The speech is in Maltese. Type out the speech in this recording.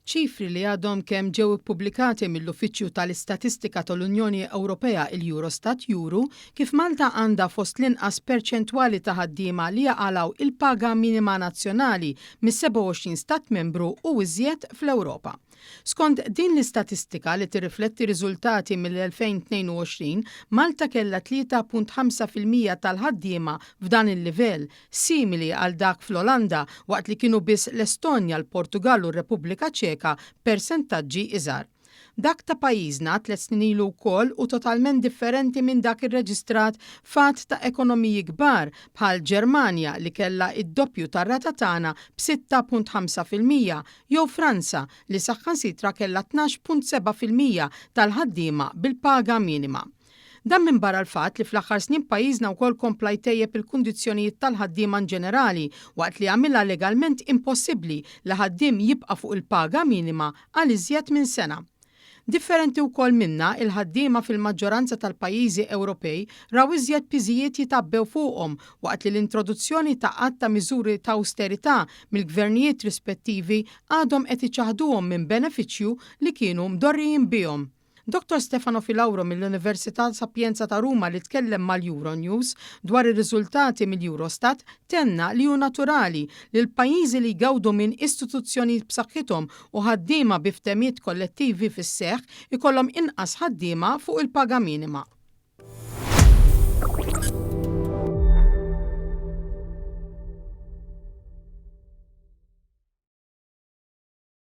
ċifri li għadhom kemm ġew ippubblikati mill-Uffiċċju tal-Istatistika tal-Unjoni Ewropea il-Eurostat juru kif Malta għandha fost l-inqas perċentwali ta' ħaddiema li jaqalaw il-paga minima nazzjonali mis-27 stat membru u iżjed fl-Ewropa. Skont din l-istatistika li tirrifletti riżultati mill-2022, Malta kellha 3.5% tal-ħaddiema f'dan il-livell, simili għal dak fl-Olanda waqt li kienu biss l-Estonja, l-Portugal u r-Repubblika Ċeka persentaġġi iżgħar. Dak ta' pajjiżna 3 snin ilu wkoll u totalment differenti minn dak irreġistrat fatt ta' ekonomiji kbar bħal Ġermanja li kellha id-doppju tar-rata tagħna b'6.5% jew Franza li saħħansitra kellha 12.7% tal-ħaddiema bil-paga minima. Dan minbarra l-fatt li fl-aħħar snin pajjiżna wkoll kompla jtejjeb il-kundizzjonijiet tal-ħaddiema ġenerali waqt li għamilha legalment impossibbli li ħaddiem jibqa' fuq il-paga minima għal iżjed minn sena. Differenti wkoll minna, il-ħaddiema fil-maġġoranza tal-pajjiżi Ewropej raw iżjed piżijiet jitabbew fuqhom waqt li l-introduzzjoni ta' qatt ta' miżuri ta' awsterità mill-gvernijiet rispettivi għadhom qed iċaħduhom minn benefiċċju li kienu mdorrijin bihom. Dr. Stefano Filauro mill-Università Sapienza ta' Ruma li tkellem mal-Euronews dwar ir-riżultati mill-Eurostat tenna li hu naturali li l-pajjiżi li jgawdu minn istituzzjonijiet b'saħħithom u ħaddiema bi ftehmiet kollettivi fis-seħħ ikollhom inqas ħaddiema fuq il-paga minima.